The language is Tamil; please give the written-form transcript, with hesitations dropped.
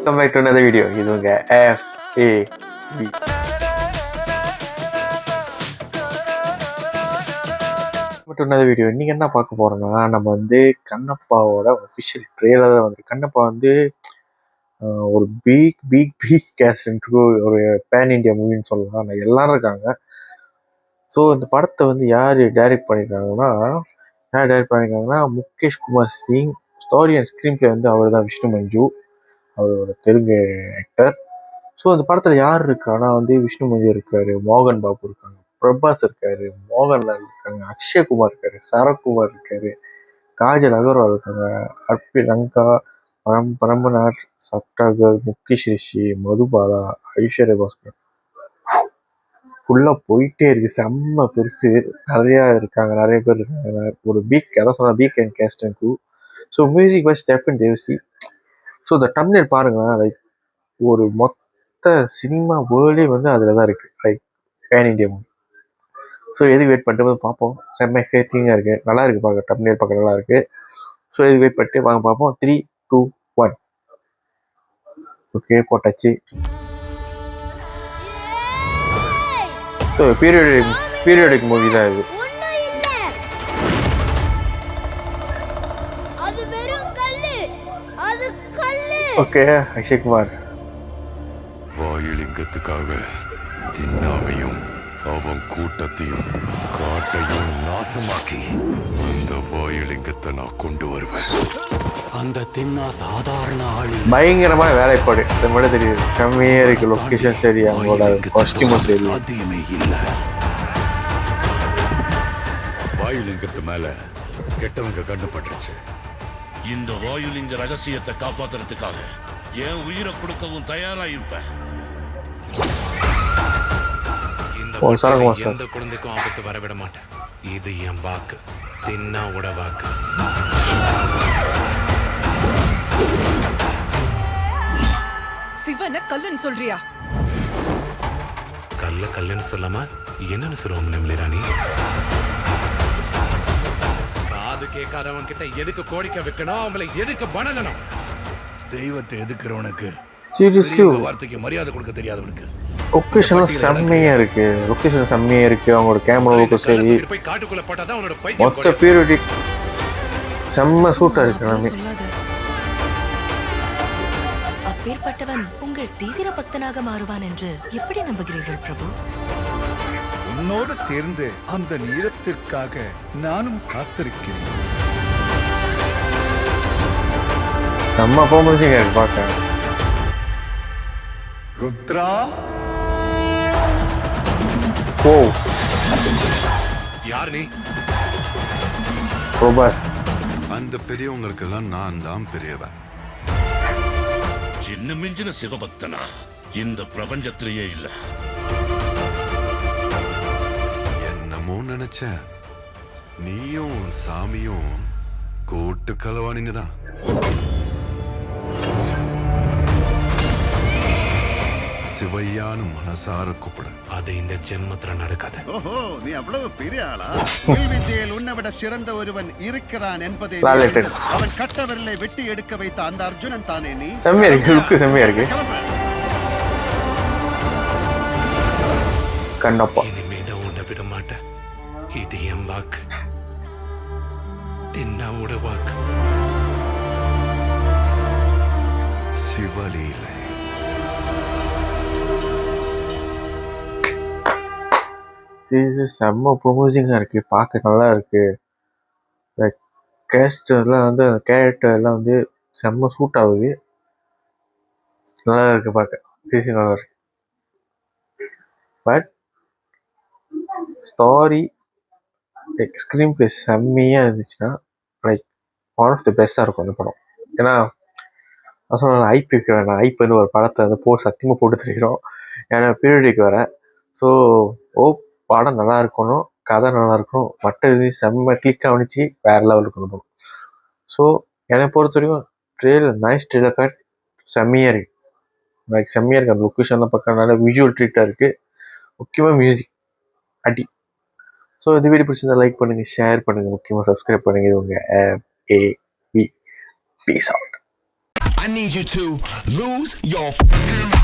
Welcome back to another video. இது உங்க FAV. another video. இன்னைக்கு என்ன பார்க்க போறோம்னா, நம்ம வந்து கண்ணப்பாவோட ஒஃபிஷியல் ட்ரெய்லர் தான் வந்து. கண்ணப்பா வந்து ஒரு பிக் கேஸ்ட் ஒரு பேன் இண்டியா மூவின்னு சொல்லலாம். எல்லாரும் இருக்காங்க. ஸோ இந்த படத்தை வந்து யார் டைரக்ட் பண்ணியிருக்காங்கன்னா Mukesh Kumar Singh. Story and screen play வந்து அவர் தான், விஷ்ணு மஞ்சு, அவரோட தெலுங்கு ஆக்டர். ஸோ இந்த படத்தில் யார் இருக்கான்னா வந்து விஷ்ணு மஞ்சு இருக்காரு, மோகன் பாபு இருக்காங்க, பிரபாஸ் இருக்காரு, மோகன்லால் இருக்காங்க, அக்ஷய்குமார் இருக்காரு, சரத்குமார் இருக்காரு, காஜல் அகர்வால் இருக்காங்க, அர்பி லங்கா, பரம்பநாத், சப்டாகர், முகேஷ் ரிஷி, மதுபாலா, ஐஸ்வர்யா பாஸ்கர். ஃபுல்லாக போயிட்டே இருக்கு. செம்ம பெருசு. நிறைய பேர் இருக்காங்க. ஒரு பீக் அண்ட் கேஸ்ட் அண்ட் டூ. So music by Stephen Devassy. So இந்த டம்ப்நெயில் பாருங்களேன், லைக் ஒரு மொத்த சினிமா வேர்ல்டே வந்து அதில் தான் இருக்குது, like pan India movie. So எதுக்கு வெயிட் பண்ணிட்டு பார்ப்போம். செம்ம எக்ஸைட்டிங்காக இருக்குது, நல்லா இருக்குது பார்க்க. டம்ப்நெயில் பார்க்க நல்லா இருக்குது. ஸோ எதுக்கு வெயிட் பண்ணிட்டு வாங்க பார்ப்போம். 3, 2, 1. ஓகே, போட்டாச்சு. ஸோ பீரியாடிக் மூவி தான் இது. ஓகே, அக்ஷய்குமார். வாயுலிங்கத்துக்காக தின்னாவையும் அவன் கூட்டத்தையும் காட்டையும் நாசமாக்கி அந்த வாயுலிங்கத்தை நான் கொண்டு வருவேன். அந்த தின்னா சாதாரண ஆளு, பயங்கரமான வேலைப்பாடு. இது மட்டும் தெரியுது. செம்மையா இருக்கு. லொகேஷன் சரி, அவங்களோட காஸ்டியூமும் சரி. சாத்தியமே இல்லை. வாயுலிங்கத்து மேல கெட்டவங்க கண்டுபட்டுருச்சு. இந்த வாயுலிங்க ரகசியத்தை காப்பாத்துறதுக்காக என் உயிரை கொடுக்கவும் தயாரா இருப்பேன். எந்த குழந்தைக்கும் ஆபத்து வரவிட மாட்டேன். இது என் வாக்கு, தின்னாவோட வாக்கு. சிவனை கல்லுன்னு சொல்றியா? கல்லுன்னு சொல்லாம என்னன்னு சொல்லுவாங்க நெம்லிராணி? காது கேட்காதவன் கிட்ட எதுக்கு கோரிக்கை வைக்கணும், அவங்களை எதுக்கு வணங்கணும்? தெய்வத்தை எதுக்குறவனுக்கு வார்த்தைக்கு மரியாதை கொடுக்க தெரியாதவனுக்கு. லொகேஷன் செம்மையா இருக்கு. அவங்களோட கேமராவுக்கு சரி, மொத்த பீரியாடிக் செம்ம சூட்டா இருக்கு. அப்பேற்பட்டவன் உங்கள் தீவிர பக்தனாக மாறுவான் என்று எப்படி நம்புகிறீர்கள் பிரபு? உன்னோடு சேர்ந்து அந்த நீரத்திற்காக நானும் காத்திருக்கிறேன். நம்ம போக பார்க்க. ருத்ரா, ஓ யார் நீ? பிரபாஸ். அந்த பெரியவங்களுக்கெல்லாம் நான் தான் பெரியவன். சின்ன மிஞ்சின சிவபக்தனா இந்த பிரபஞ்சத்திலேயே இல்ல. என்னமோ நினைச்ச, நீயும் சாமியும் கூட்டு கலவானிங்க தான். சிவையானு மனசார கூப்பிடு. அது இந்த ஜென்மத்துல நடக்காது. ஓஹோ, நீ அவ்வளவு பெரிய ஆளா? வில்வித்தையில் உன்னை விட சிறந்த ஒருவன் இருக்கிறான் என்பதை அவன் கட்ட விரலை வெட்டி எடுக்க வைத்த அந்த அர்ஜுனன் தானே நீ? செம்மையா இருக்கு. கண்ணப்பா, இனிமே நான் உன்னை விட மாட்டேன். இது என் வாக்கு, தின்னாவோட வாக்கு. சிவலீலை. செம்ம ப்ரொமோசிங்காக இருக்குது, பார்க்க நல்லா இருக்குது. கேஸ்டர்லாம் வந்து அந்த கேரக்டர் எல்லாம் வந்து செம்ம சூட் ஆகுது. நல்லா இருக்குது பார்க்க. சீசி நல்லா இருக்கு. பட் ஸ்டோரி ஸ்க்ரீன் பிளே செம்மையாக இருந்துச்சுன்னா லைக் ஒன் ஆஃப் தி பெஸ்ட்டாக இருக்கும் அந்த படம். ஏன்னா நான் சொன்ன ஐப் இருக்க வேணாம். ஐப் வந்து ஒரு படத்தை வந்து சத்தியமாக போட்டு தெரிகிறோம். ஏன்னா பீரியடிக்கு வரேன். ஸோ படம் நல்லா இருக்கணும், கதை நல்லா இருக்கணும், மற்ற இது செம்ம கிளிக் ஆகிச்சு, வேறு லெவலுக்கு இருக்கணும். ஸோ என்னை பொறுத்த வரைக்கும் நைஸ் ட்ரெய்லர் கார்ட் செம்மையாக இருக்குது. லைக் செம்மையாக இருக்குது. அந்த லொக்கேஷன்லாம் பார்க்க நல்லா விஷுவல் ட்ரீட்டாக இருக்குது. முக்கியமாக மியூசிக் அடி. ஸோ இந்த வீடியோ பிடிச்சிருந்தா லைக் பண்ணுங்கள், ஷேர் பண்ணுங்கள், முக்கியமாக சப்ஸ்கிரைப் பண்ணுங்கள். இது உங்கள் FAV. Peace out. I need you to lose your fucking